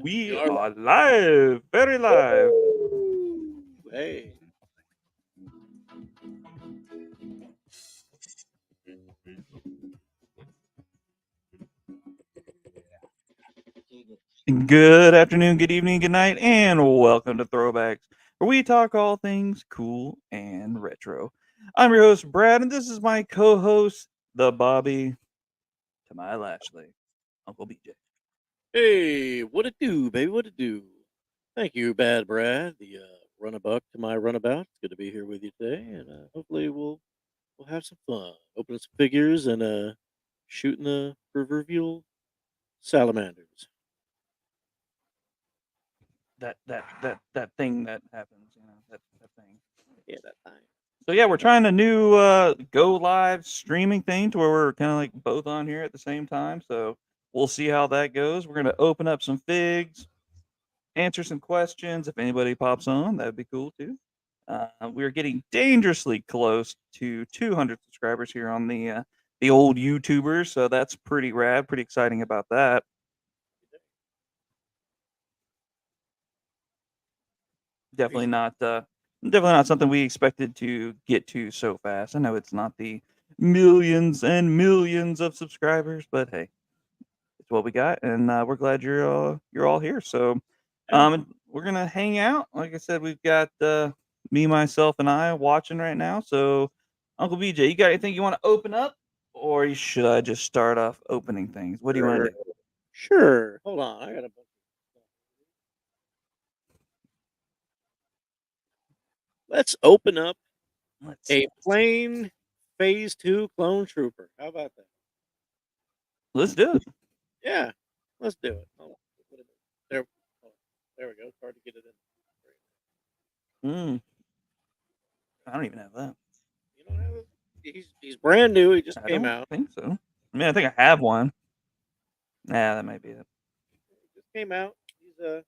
We We are are live, very live. Woo! Hey, Good afternoon, good evening, good night, and welcome to Throwbacks, where we talk all things cool and retro. I'm your host, Brad, and this is my co host, the Bobby, to my Lashley, Uncle BJ. hey, what it do, baby? What it do? Thank you, Bad Brad, the runabout to my runabout. It's good to be here with you today, and hopefully we'll have some fun, opening some figures and shooting the proverbial salamanders. That thing that happens, that thing. Yeah, that thing. So yeah, we're trying a new go live streaming thing to where we're kind of like both on here at the same time. So we'll see how that goes. We're gonna open up some figs, answer some questions. If anybody pops on, that'd be cool too. We're getting dangerously close to 200 subscribers here on the old YouTubers, so that's pretty rad. Pretty exciting about that. Definitely Crazy. not. Definitely not something we expected to get to so fast. I know it's not the millions and millions of subscribers, but hey, it's what we got, and we're glad you're all here. So, Yeah. we're gonna hang out. Like I said, we've got me, myself, and I watching right now. So, Uncle BJ, you got anything you want to open up, or should I just start off opening things? What do you want Sure. to do? Sure. Hold on, I got a bunch of stuff. Let's open up Let's see. a plain Phase 2 clone trooper. How about that? Let's do it. Yeah, let's do it. Oh, there, oh, there we go. It's hard to get it in. Mm, I don't even have that. You don't have it? He's brand new. He just I came don't out. think so. I mean, I think I have one. Nah, that might be it. He just came out. He's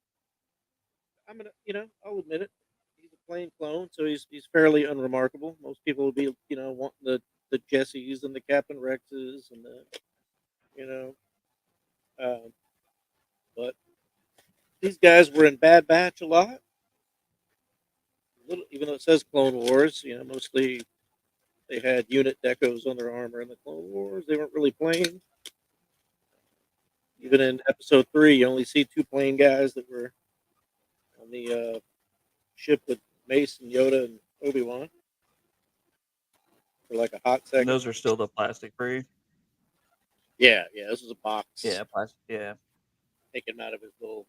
I'm gonna I'll admit it. He's a plain clone, so he's fairly unremarkable. Most people would be wanting the Jessies and the Captain Rexes and the you know, um, but these guys were in Bad Batch a lot. Little, even though it says Clone Wars, mostly they had unit decos on their armor in the Clone Wars. They weren't really plain. Even in Episode 3, you only see two plain guys that were on the ship with Mace and Yoda and Obi-Wan for like a hot And second. those are still the plastic free. Yeah, yeah. This was a box Yeah, plastic. Yeah. taking him out of his little,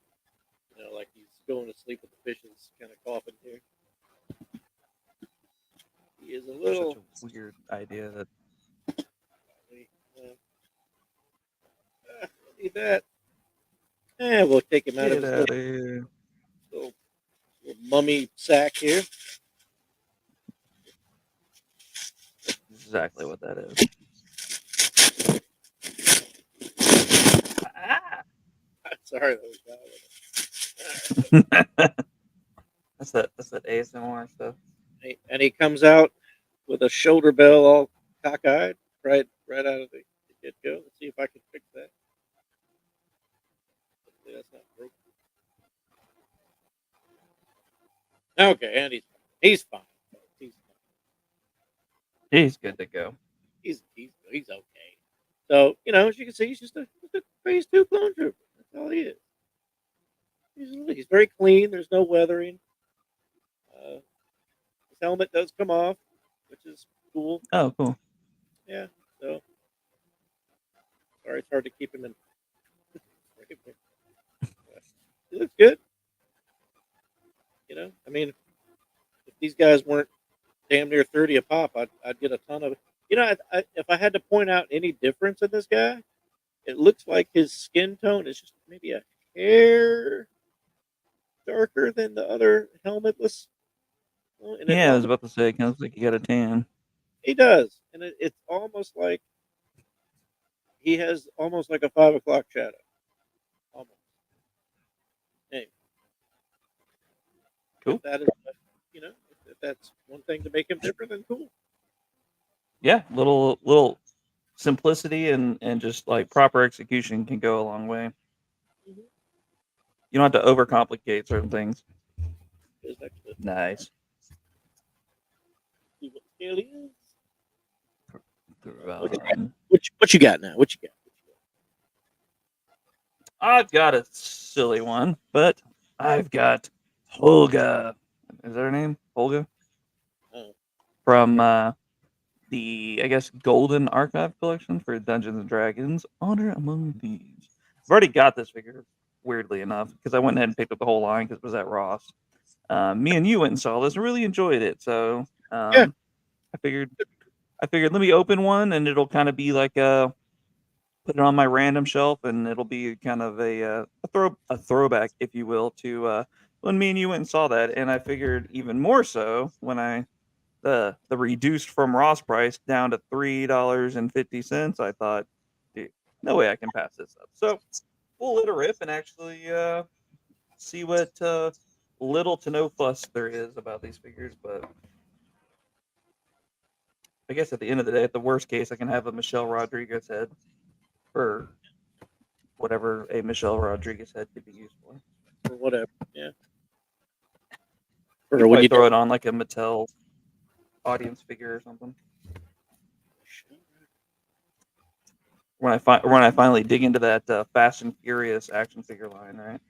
like he's going to sleep with the fishes, kind of coughing here. He is a Such little. a weird idea that Uh, Need that. We'll take him out of get his out of here. little, little mummy sack here. Exactly what that is. Ah! Sorry, that was That's that ASMR stuff. and he comes out with a shoulder bell all cockeyed, right out of the get go. Let's see if I can fix that. Hopefully that's not broken. Okay, and he's fine. He's fine. He's good to go. He's okay. So as you can see, he's just a Phase 2 clone trooper. That's all he is. He's very clean. There's no weathering. His helmet does come off, which is cool. Oh, cool. Yeah. So sorry, it's hard to keep him in. He looks good. I mean, if these guys weren't damn near 30 a pop, I'd get a ton of. If I had to point out any difference in this guy, it looks like his skin tone is just maybe a hair darker than the other helmetless. And it Yeah, I was almost about to say, it kind of looks like you got a tan. he does, and it's almost like he has almost like a 5 o'clock shadow. Almost. Anyway, if Cool. that is, if that's one thing to make him different, then cool. Yeah, little simplicity and just like proper execution can go a long way. Mhm. You don't have to overcomplicate certain things. Is actually Nice. see what the scale is. Um, What you got now? What you got? I've got a silly one, but I've got Holga. Is that her name? Holga? Oh, From the, I guess, Golden Archive collection for Dungeons and Dragons Honor Among Thieves. I've already got this figure, weirdly enough, because I went ahead and picked up the whole line because it was at Ross. Me and you went and saw this and really enjoyed it. So yeah. I figured let me open one and it'll kind of be like put it on my random shelf and it'll be kind of a throwback, if you will, to when me and you went and saw that. And I figured even more so when I the reduced from Ross price down to $3.50. I thought, dude, no way I can pass this up. So we'll let it rip and actually see what little to no fuss there is about these figures. But I guess at the end of the day, at the worst case, I can have a Michelle Rodriguez head for whatever a Michelle Rodriguez head could be used for. Or whatever. Yeah. You Or when probably you throw it on like a Mattel audience figure or something. When I finally dig into that Fast and Furious action figure line, right?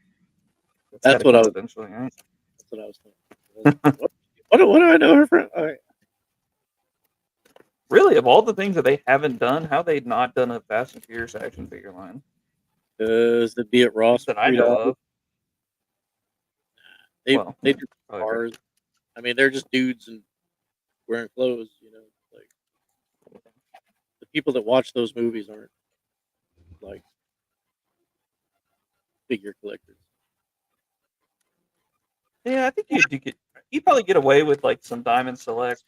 That's got That's to what I come was. eventually, right? That's what I was thinking. What do I know her from? All right. Really, of all the things that they haven't done, how they not done a Fast and Furious action figure line Does it be at Ross for that I know $3? of? Well, They yeah, do probably right. cars. I mean, they're just dudes and wearing clothes. Like the people that watch those movies aren't like figure collectors. Yeah, I think you probably get away with like some Diamond Select,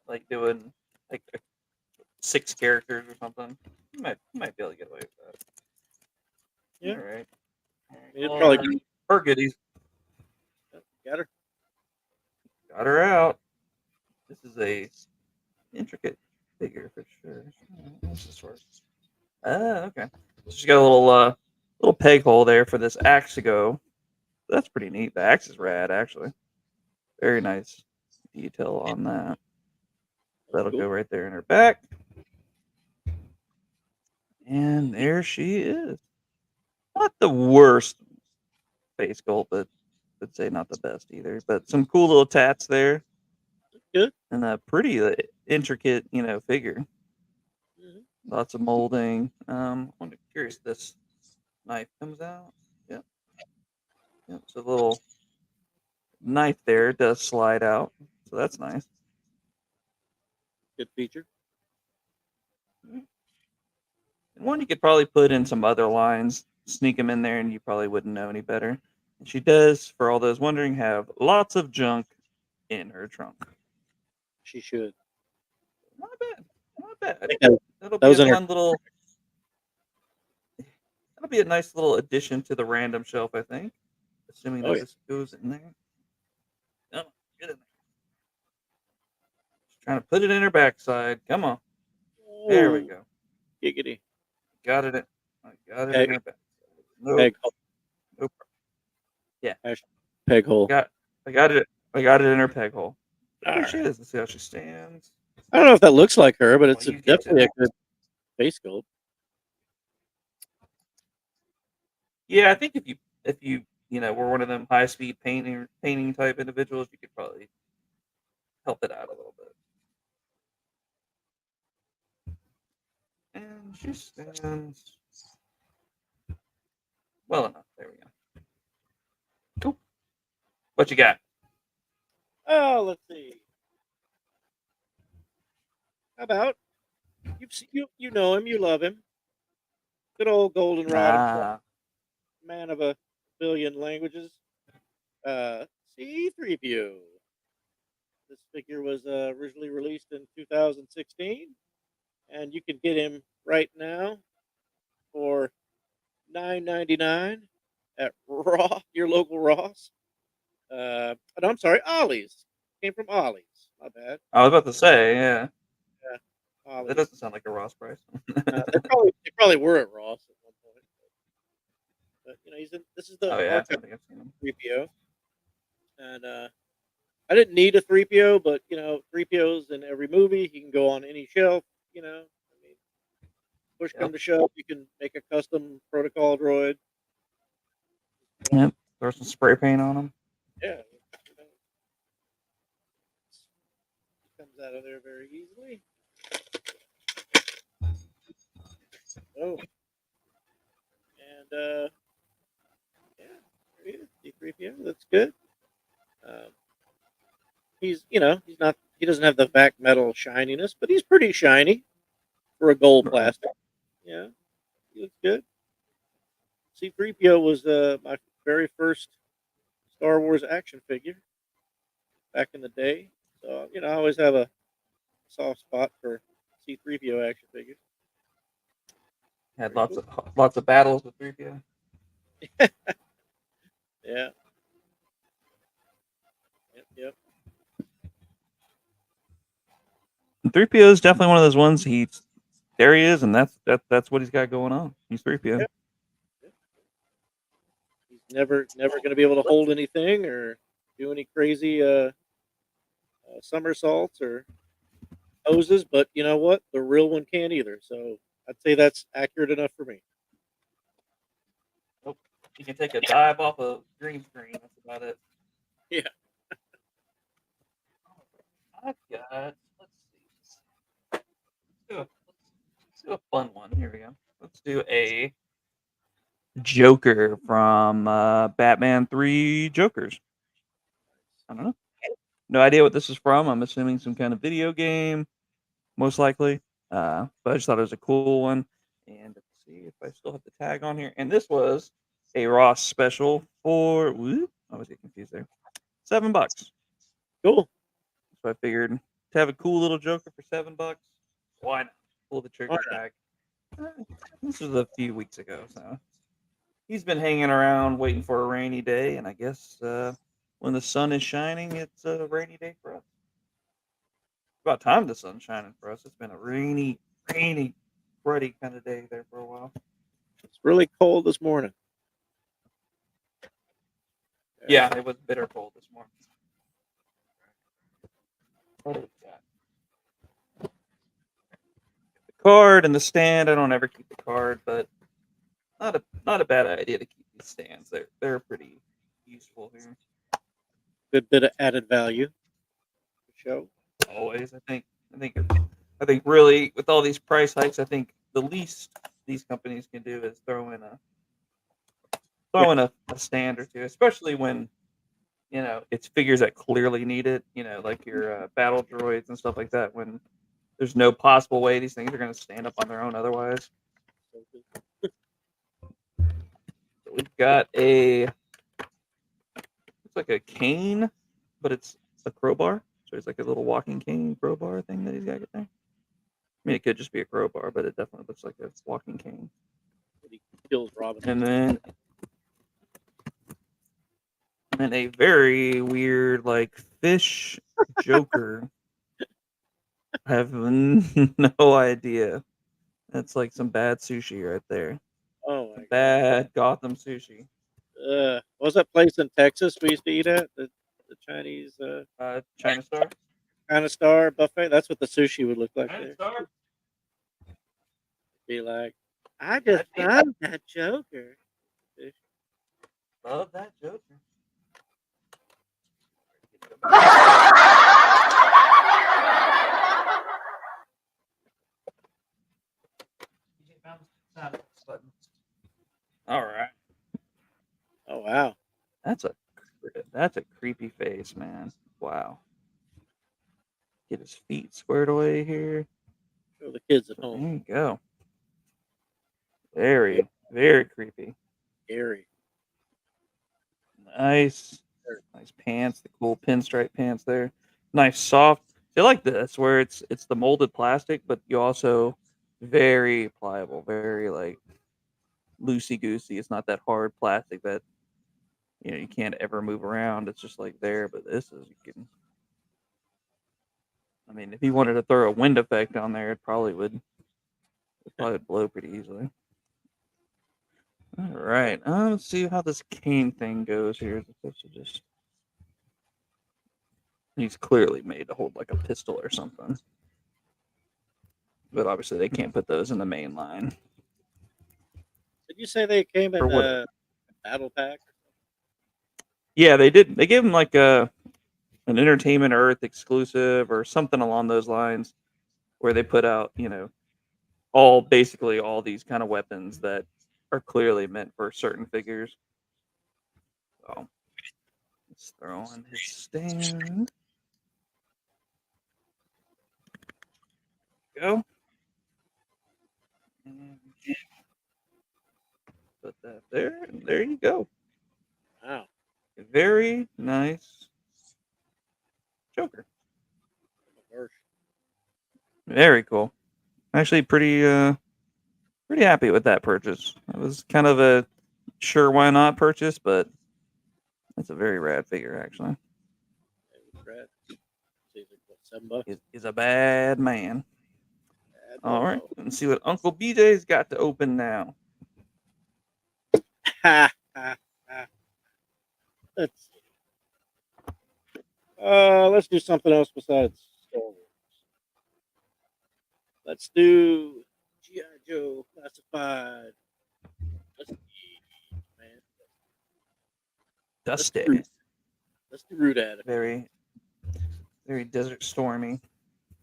like doing like 6 characters or something. You might be able to get away with that. Yeah, All right. I mean, it's probably Her goodies. got her. Got her out. This is a intricate figure for sure. What's this for? Okay. She's got a little peg hole there for this axe to go. That's pretty neat. The axe is rad, actually. Very nice detail on that. That's That'll cool. go right there in her back. And there she is. Not the worst face sculpt, but I'd say not the best either. But some cool little tats there, Good. and a pretty intricate, figure. Mhm. Lots of molding. I'm curious. This knife comes out. Yep. Yep. So the little knife there does slide out, so that's nice. Good feature. And one you could probably put in some other lines, sneak them in there, and you probably wouldn't know any better. And she does, for all those wondering, have lots of junk in her trunk. She should. Not bad. Not bad. I think that, That'll that be was a in her. fun little. That'll be a nice little addition to the random shelf, I think. Assuming Oh that yeah. this goes in there. Come on, get in there. Just trying to put it in her backside. Come on. There we Oh, go. giggity. Got it. I got it in Peg, her backside. No, peg hole. no problem. Yeah, Hash, peg I hole. got, I got it. I got it in her peg hole. All There she right. is. Let's see how she stands. I don't know if that looks like her, but Well, it's you get to definitely it. a good face sculpt. Yeah, I think if you were one of them high speed painting type individuals, you could probably help it out a little bit. And she stands well enough. There we go. Cool. What you got? Oh, let's see. How about you know him, you love him. Good old goldenrod himself, Ah, man of a billion languages. C3PO. This figure was originally released in 2016, and you can get him right now for $9.99 at your local Ross. No, I'm sorry, Ollie's. Came from Ollie's. My bad. I was about to say, yeah, Yeah, that Ollie's. doesn't sound like a Ross price. They probably were at Ross at one point. But he's in. This is the Oh yeah, I archive think I've seen him. 3PO, and I didn't need a 3PO, but 3POs in every movie. He can go on any shelf. I mean, push come Yep. to shove, you can make a custom protocol droid. Yep. Throw some spray paint on him. Yeah, comes out of there very easily. Oh, and yeah, there he is, D3PO. That's good. Um, he's not. He doesn't have the back metal shininess, but he's pretty shiny for a gold Right. plastic. Yeah, he looks good. C3PO was my very first Star Wars action figure back in the day. So, I always have a soft spot for C3PO action figures. Had Very cool. lots of battles with 3PO. Yeah. Yep. Yep. 3PO is definitely one of those ones. There he is, and that's what he's got going on. He's 3PO. Yep. Yep. He's never going to be able to hold anything or do any crazy somersaults or poses, but you know what? The real one can't either. So I'd say that's accurate enough for me. Nope. He can take a dive off a green screen. That's about it. Yeah. I've got. Let's do a fun one. Here we go. Let's do a Joker from Batman 3 Jokers. I don't know. No idea what this is from. I'm assuming some kind of video game, most likely. But I just thought it was a cool one. And let's see if I still have the tag on here. And this was a Ross special for. Whoop, I was getting confused there. $7. Cool. So I figured to have a cool little Joker for $7, why not pull the Why trigger not? back? This was a few weeks ago, so he's been hanging around waiting for a rainy day, and I guess when the sun is shining, it's a rainy day for us. About time the sun's shining for us. It's been a rainy, cruddy kind of day there for a while. It's really cold this morning. Yeah, it was bitter cold this morning. What do we got? The card and the stand. I don't ever keep the card, but not a bad idea to keep these stands. They're pretty useful here. Good bit of added value. Show. Always, I think really with all these price hikes, I think the least these companies can do is throw in a stand or two, especially when it's figures that clearly need it. Like your battle droids and stuff like that. When there's no possible way these things are going to stand up on their own otherwise. So we've got it's like a cane, but it's a crowbar. So it's like a little walking cane crowbar thing that he's got there. I mean, it could just be a crowbar, but it definitely looks like a walking cane. He kills Robin. And then a very weird, like, fish Joker. I have no idea. That's like some bad sushi right there. Oh my god. Bad Gotham sushi. What was that place in Texas we used to eat at? The Chinese China Star. China Star buffet. That's what the sushi would look like China there. Star. Be like, I just love that Joker. Love that Joker. All right. Oh wow. That's a creepy face, man. Wow. Get his feet squared away here. Show the kids at There home. you go. Very, very creepy. Scary. Nice pants. The cool pinstripe pants there. Nice soft. I like this where it's the molded plastic, but you also very pliable, very like loosey goosey. It's not that hard plastic that you can't ever move around. It's just like there. But this is you can. I mean, if you wanted to throw a wind effect on there, it probably would blow pretty easily. All right. Let's see how this cane thing goes here. Is it supposed to just? He's clearly made to hold like a pistol or something, but obviously they can't put those in the main line Did you say they came or in whatever. a battle pack? Yeah, they did. They gave him like an Entertainment Earth exclusive or something along those lines, where they put out basically all these kind of weapons that are clearly meant for certain figures. So let's throw on his stand. Go. And put that there, and there you go. Wow. A very nice Joker. Harsh. Very cool. Actually, pretty happy with that purchase. It was kind of a sure why not purchase, but it's a very rad figure actually. Brad. See, what, $7? He's a bad man. Bad All right, bobo. let's see what Uncle BJ's got to open now. Ha ha ha. Let's see. Let's do something else besides Star Wars. Let's do G.I. Joe Classified. Let's man. Let's do Dusty. root. Let's do root at it. Very, very Desert Stormy.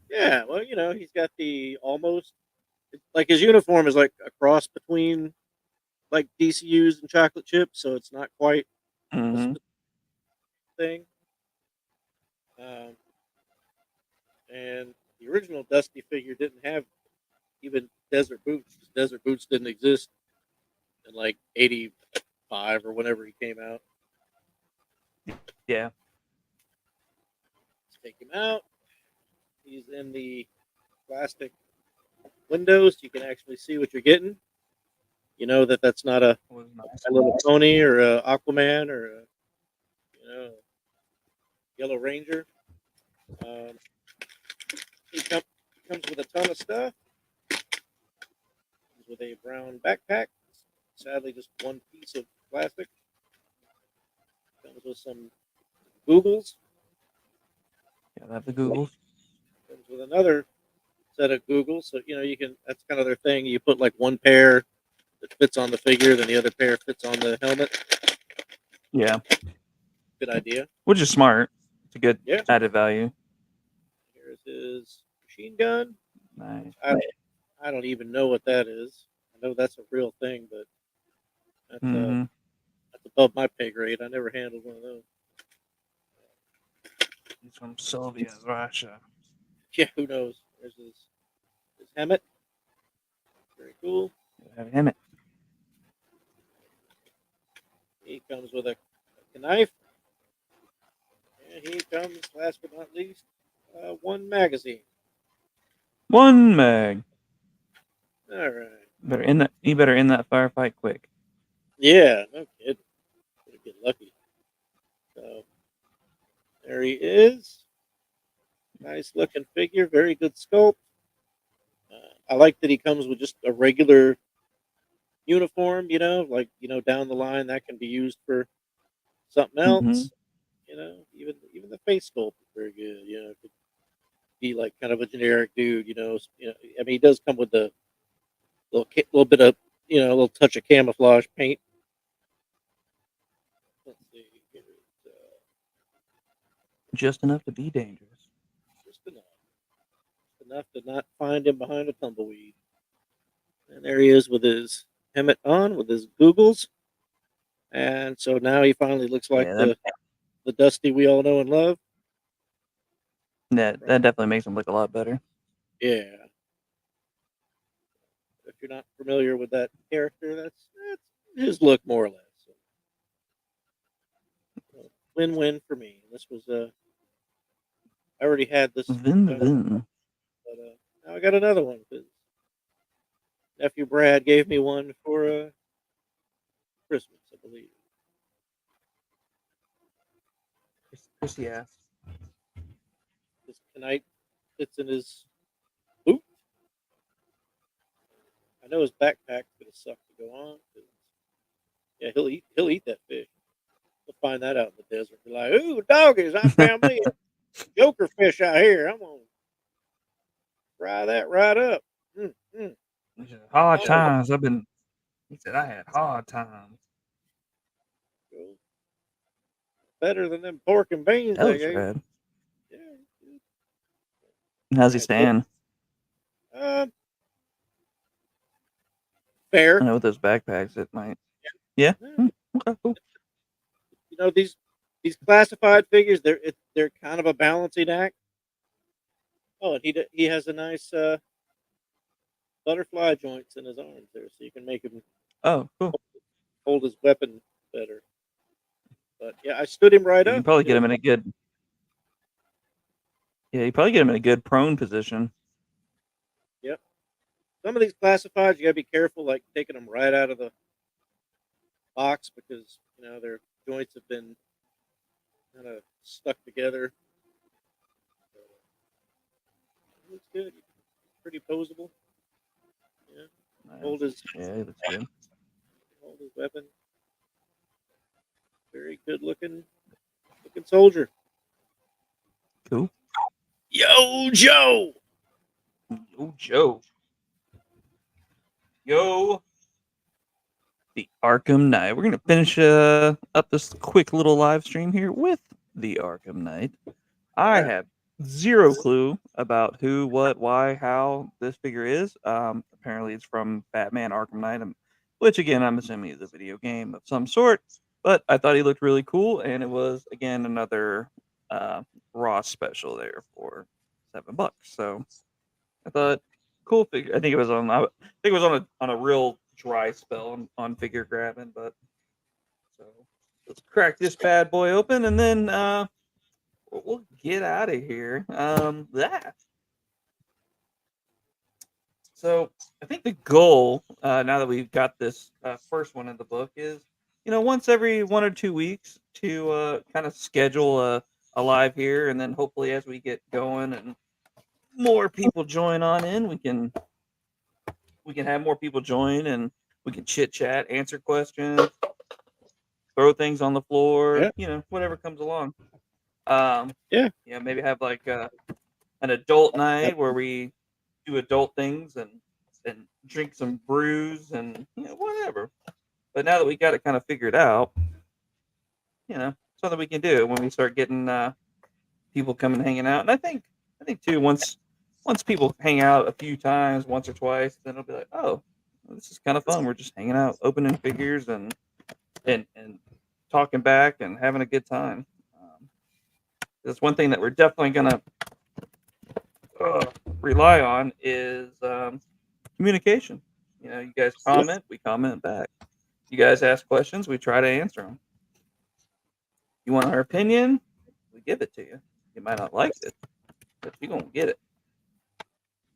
Yeah, well, he's got the almost like his uniform is like a cross between like DCU's and chocolate chips, so it's not quite a Mm-hmm. specific thing. Um, and the original Dusty figure didn't have even desert boots. Desert boots didn't exist in like '85 or whenever he came out. Yeah. Let's take him out. He's in the plastic windows. You can actually see what you're getting. You know that that's not Was nice. a Little Pony or a Aquaman or a Yellow Ranger. Um, he comes with a ton of stuff. Comes with a brown backpack. Sadly, just one piece of plastic. Comes with some googles. Yeah, that the Googles. Comes with another set of googles. So you can. That's kind of their thing. You put like one pair that fits on the figure, then the other pair fits on the helmet. Yeah, Good idea. which is smart. It's a good Yeah. added value. Here's his machine gun. Nice. I don't even know what that is. I know that's a real thing, but that's Mm-hmm. that's above my pay grade. I never handled one of those. He's from Soviet Russia. Yeah, who knows? There's his helmet. Very cool. Have him. He comes with a knife. And he comes, last but not least, one magazine. One mag. All right. Better in that. You better end that firefight quick. Yeah, no kidding. Gonna get lucky. So there he is. Nice looking figure. Very good sculpt. I like that he comes with just a regular uniform. Like down the line that can be used for something Mm-hmm. else. Even the face sculpt is very good. It could be like kind of a generic dude. I mean, he does come with the little bit of a little touch of camouflage paint. Let's see, Just enough to be dangerous. just enough to not find him behind a tumbleweed. And there he is with his helmet on, with his googles, and so now he finally looks like Yeah, the Dusty we all know and love. that definitely makes him look a lot better. Yeah. If you're not familiar with that character, that's his look more or less. So, win-win for me. This was I already had this, Vin Vin. but now I got another one because nephew Brad gave me one for Christmas, I believe. Chrissy ass. This knight fits in his boot. I know his backpack's gonna suck to go on. 'Cause Yeah, he'll eat that fish. He'll find that out in the desert. Be like, "Ooh, doggies! I found me a joker fish out here. I'm gonna fry that right up." Mm, mm. He said, hard Oh, times. He said, I had hard times. well, better than them pork and beans That I was gave. rad. Yeah, How's he yeah. Cook. stand? Uh, I fair. know with those backpacks, it might. Yeah. Okay, cool. These classified figures, they're kind of a balancing act. Oh, and he has a nice butterfly joints in his arms there, so you can make him Oh, cool. hold his weapon better. But yeah, I stood him right You can up. probably get him in a good. Yeah, you probably get him in a good prone position. Yep. Some of these classifieds, you gotta be careful, like taking them right out of the box because their joints have been kind of stuck together. So, it looks good. Pretty posable. Yeah. Hold Nice. his Yeah, he looks good. hold his weapon. Very good looking soldier. Cool. Yo, Joe. Yo, Joe. Yo, the Arkham Knight. We're gonna finish up this quick little live stream here with the Arkham Knight. I Yeah. have zero clue about who, what, why, how this figure is. Apparently, it's from Batman Arkham Knight, which again, I'm assuming is a video game of some sort. But I thought he looked really cool, and it was again another uh, Ross special there for $7. So I thought cool figure. I think it was on. I think it was on a real dry spell on figure grabbing. But so let's crack this bad boy open, and then we'll get out of here. That. So I think the goal, now that we've got this first one in the book, is once every 1 or 2 weeks to kind of schedule a live here, and then hopefully as we get going and more people join on in, we can have more people join and we can chit chat, answer questions, throw things on the floor, Yeah. whatever comes along. Um, Yeah. maybe have like an adult night where we do adult things and drink some brews and whatever. But now that we got it kind of figured out, something we can do when we start getting people coming hanging out. And I think too once people hang out a few times, once or twice, then it'll be like, oh, well, this is kind of fun. We're just hanging out, opening figures and talking back and having a good time. That's one thing that we're definitely gonna rely on is communication. You guys comment, we comment back. You guys ask questions, we try to answer them. You want our opinion, we give it to you. You might not like it, but you're gonna get it.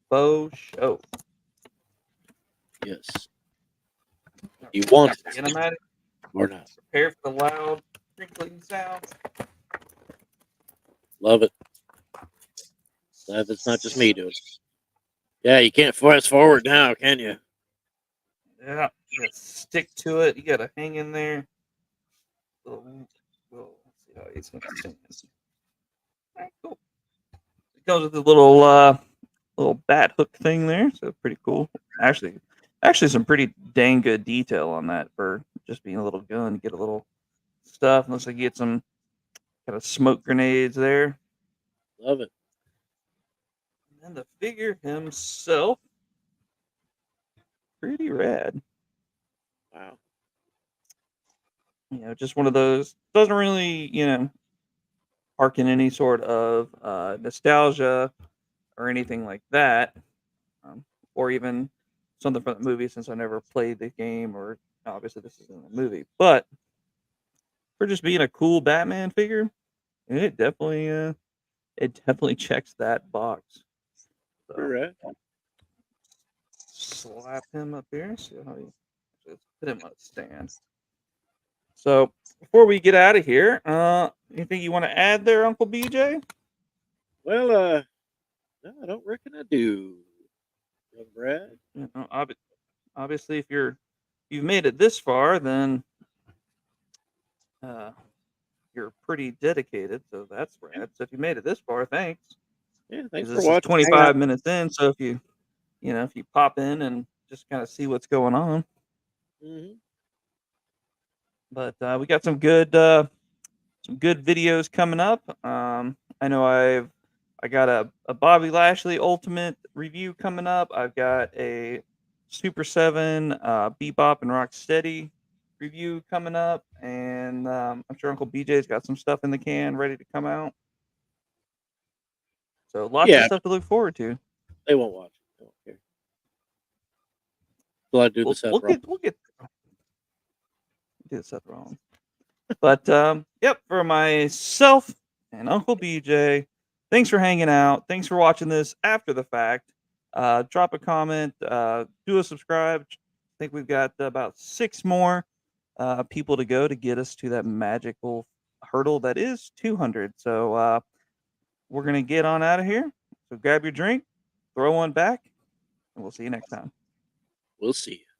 Faux show. Yes. You want it Cinematic. or not? Prepare for the loud crinkling sounds. Love it. Glad it's not just me doing it. Yeah, you can't fast forward now, can you? Yeah, you gotta stick to it. You gotta hang in there. Let's see how he's gonna sing this. All right, cool. It comes with a little bat hook thing there, so pretty cool. Actually, some pretty dang good detail on that for just being a little gun. Get a little stuff. Looks like you get some kind of smoke grenades there. Love it. And the figure himself, pretty rad. Wow. Just one of those. Doesn't really, harken any sort of nostalgia or anything like that, or even something from the movie since I never played the game, or obviously this isn't a movie. But for just being a cool Batman figure, it definitely checks that box. You're So right. slap him up here. See how he let's put him on a stand. So before we get out of here, anything you want to add there, Uncle BJ? Well, no, I don't reckon I do. Brad. Obviously, if you've made it this far, then you're pretty dedicated, so that's rad. So if you made it this far, thanks. Yeah, thanks Because for this is watching. Hanging out. 25 minutes in, so if you pop in and just kind of see what's going on. Hmm. But we got some good videos coming up. I know I got a Bobby Lashley Ultimate review coming up. I've got a Super 7 Bebop and Rocksteady review coming up, and I'm sure Uncle BJ's got some stuff in the can ready to come out. So lots of Yeah, stuff to look forward to. they won't watch it. They won't care. So I do the Seth Rollins. We'll get do the Seth Rollins. But yep, for myself and Uncle BJ, thanks for hanging out. Thanks for watching this after the fact. Drop a comment, do a subscribe. I think we've got about 6 more people to go to get us to that magical hurdle that is 200. So we're gonna get on out of here. So grab your drink, throw one back, and we'll see you next time. We'll see you.